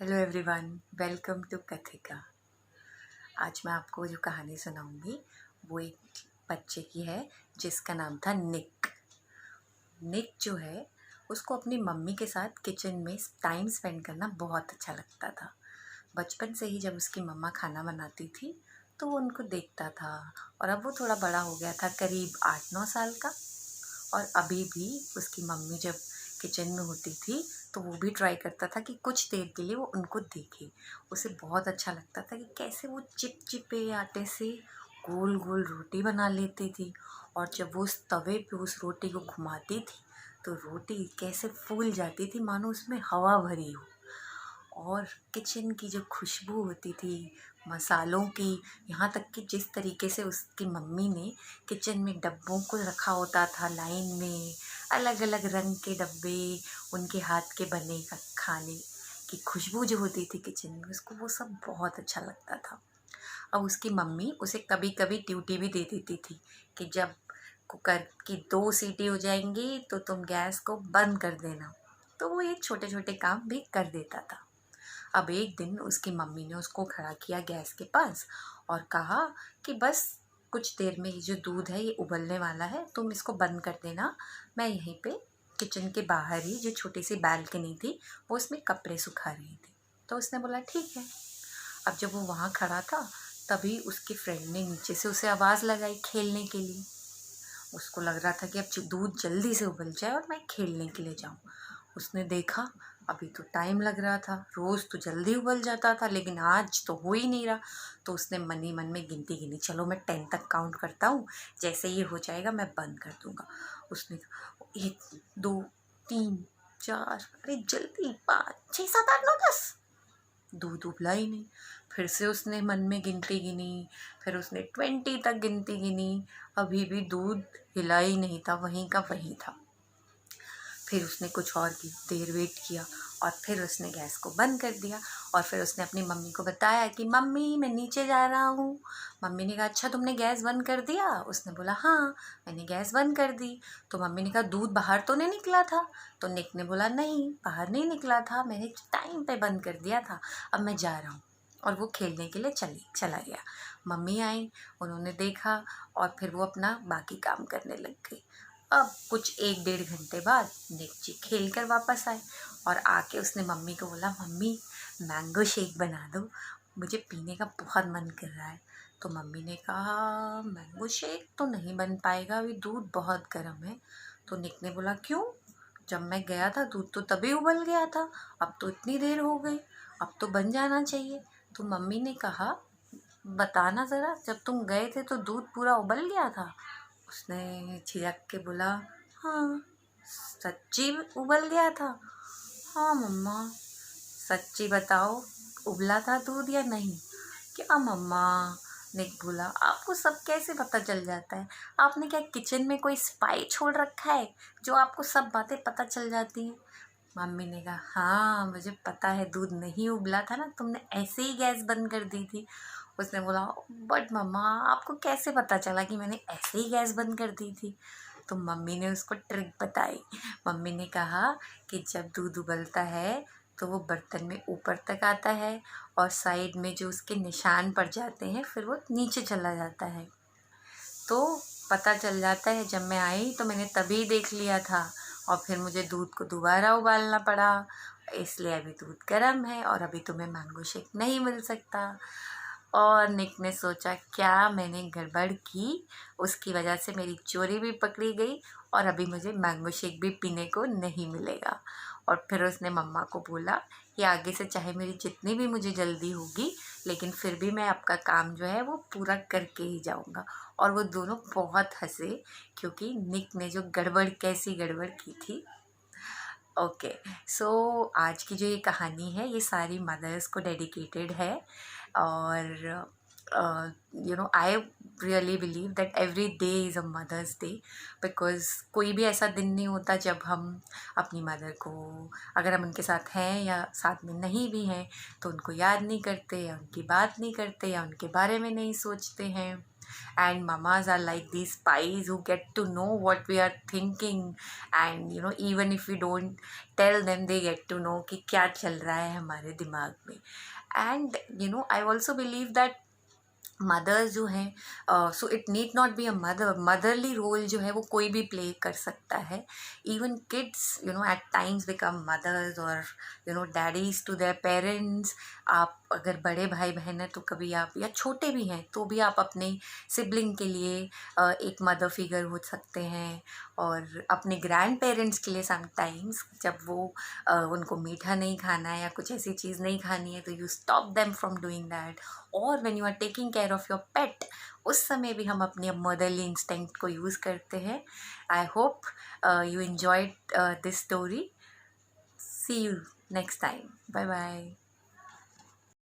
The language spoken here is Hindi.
Hello everyone, welcome to Kathika. आज मैं आपको जो कहानी सुनाऊंगी वो एक बच्चे की है जिसका नाम था निक। निक जो है उसको अपनी मम्मी के साथ किचन में टाइम स्पेंड करना बहुत अच्छा लगता था। बचपन से ही जब उसकी मम्मा खाना बनाती थी तो वो उनको देखता था और अब वो थोड़ा बड़ा हो गया था, करीब 8-9 साल का। और अभी भी उसकी मम्मी जब किचन में होती थी तो वो भी ट्राई करता था कि कुछ देर के लिए वो उनको देखे। उसे बहुत अच्छा लगता था कि कैसे वो चिपचिपे आटे से गोल गोल रोटी बना लेती थी, और जब वो उस तवे पे उस रोटी को घुमाती थी तो रोटी कैसे फूल जाती थी मानो उसमें हवा भरी हो। और किचन की जो खुशबू होती थी मसालों की, यहाँ तक कि जिस तरीके से उसकी मम्मी ने किचन में डब्बों को रखा होता था लाइन में, अलग अलग रंग के डब्बे, उनके हाथ के बने का खाने की खुशबू जो होती थी किचन में, उसको वो सब बहुत अच्छा लगता था। अब उसकी मम्मी उसे कभी कभी ड्यूटी भी दे देती थी कि जब कुकर की 2 सीटी हो जाएंगी तो तुम गैस को बंद कर देना। तो वो ये छोटे छोटे काम भी कर देता था। अब एक दिन उसकी मम्मी ने उसको खड़ा किया गैस के पास और कहा कि बस कुछ देर में ये जो दूध है ये उबलने वाला है, तुम इसको बंद कर देना। मैं यहीं पे किचन के बाहर ही जो छोटी सी बालकनी थी वो उसमें कपड़े सुखा रही थी। तो उसने बोला ठीक है। अब जब वो वहाँ खड़ा था तभी उसकी फ्रेंड ने नीचे से उसे आवाज़ लगाई खेलने के लिए। उसको लग रहा था कि अब दूध जल्दी से उबल जाए और मैं खेलने के लिए जाऊँ। उसने देखा अभी तो टाइम लग रहा था, रोज़ तो जल्दी उबल जाता था लेकिन आज तो हो ही नहीं रहा। तो उसने मन ही मन में गिनती गिनी, चलो मैं 10 तक काउंट करता हूँ, जैसे ये हो जाएगा मैं बंद कर दूँगा। उसने 1 2 3 4, अरे जल्दी 5 6 7 8 9 10, दूध उबला ही नहीं। फिर से उसने मन में गिनती गिनी, फिर उसने 20 तक गिनती गिनी, अभी भी दूध हिला ही नहीं था, वहीं का वहीं था। फिर उसने कुछ और की देर वेट किया और फिर उसने गैस को बंद कर दिया। और फिर उसने अपनी मम्मी को बताया कि मम्मी मैं नीचे जा रहा हूँ। मम्मी ने कहा अच्छा तुमने गैस बंद कर दिया? उसने बोला हाँ मैंने गैस बंद कर दी। तो मम्मी ने कहा दूध बाहर तो नहीं निकला था? तो निक ने बोला नहीं बाहर नहीं निकला था, मैंने टाइम पे बंद कर दिया था, अब मैं जा रहा हूँ। और वो खेलने के लिए चला गया। मम्मी आई, उन्होंने देखा और फिर वो अपना बाकी काम करने लग गई। अब कुछ 1-1.5 घंटे बाद निक जी खेल कर वापस आए और आके उसने मम्मी को बोला मम्मी मैंगो शेक बना दो, मुझे पीने का बहुत मन कर रहा है। तो मम्मी ने कहा मैंगो शेक तो नहीं बन पाएगा, अभी दूध बहुत गर्म है। तो निक ने बोला क्यों, जब मैं गया था दूध तो तभी उबल गया था, अब तो इतनी देर हो गई, अब तो बन जाना चाहिए। तो मम्मी ने कहा बताना ज़रा, जब तुम गए थे तो दूध पूरा उबल गया था? उसने झिझक के बोला हाँ सच्ची उबल गया था। हाँ मम्मा सच्ची बताओ उबला था दूध या नहीं? क्या मम्मा, निक बोला आपको सब कैसे पता चल जाता है? आपने क्या किचन में कोई स्पाई छोड़ रखा है जो आपको सब बातें पता चल जाती हैं? मम्मी ने कहा हाँ मुझे पता है दूध नहीं उबला था ना, तुमने ऐसे ही गैस बंद कर दी थी। उसने बोला बट मम्मा आपको कैसे पता चला कि मैंने ऐसे ही गैस बंद कर दी थी? तो मम्मी ने उसको ट्रिक बताई। मम्मी ने कहा कि जब दूध उबलता है तो वो बर्तन में ऊपर तक आता है और साइड में जो उसके निशान पड़ जाते हैं फिर वो नीचे चला जाता है। तो पता चल जाता है, जब मैं आई तो मैंने तभी देख लिया था और फिर मुझे दूध को दोबारा उबालना पड़ा, इसलिए अभी दूध गर्म है और अभी तुम्हें मैंगो शेक नहीं मिल सकता। और निक ने सोचा क्या मैंने गड़बड़ की, उसकी वजह से मेरी चोरी भी पकड़ी गई और अभी मुझे मैंगो शेक भी पीने को नहीं मिलेगा। और फिर उसने मम्मा को बोला कि आगे से चाहे मेरी जितनी भी मुझे जल्दी होगी लेकिन फिर भी मैं आपका काम जो है वो पूरा करके ही जाऊंगा। और वो दोनों बहुत हंसे क्योंकि निक ने जो गड़बड़ कैसी गड़बड़ की थी। ओके, सो आज की जो ये कहानी है ये सारी मदर्स को डेडिकेटेड है। और I really believe that every day is a mother's day, because कोई भी ऐसा दिन नहीं होता जब हम अपनी मदर को, अगर हम उनके साथ हैं या साथ में नहीं भी हैं, तो उनको याद नहीं करते या उनकी बात नहीं करते या उनके बारे में नहीं सोचते हैं। and mamas are like these spies who get to know what we are thinking, and even if we don't tell them, they get to know कि क्या चल रहा है हमारे दिमाग में. And I also believe that mothers जो हैं, so it need not be a motherly role जो है वो कोई भी प्ले कर सकता है. Even kids at times become mothers और डैडीज टू देयर पेरेंट्स. आप अगर बड़े भाई बहन हैं तो कभी आप, या छोटे भी हैं तो भी आप अपने सिबलिंग के लिए एक मदर फिगर हो सकते हैं. और अपने ग्रैंड पेरेंट्स के लिए समटाइम्स जब वो उनको मीठा नहीं खाना है या कुछ ऐसी चीज़ नहीं खानी है तो you stop them from doing that. और when you are taking care of your pet, उस समय भी हम अपने मदरली इंस्टिंक्ट को यूज़ करते हैं. I hope you enjoyed this story. See you next time. Bye bye.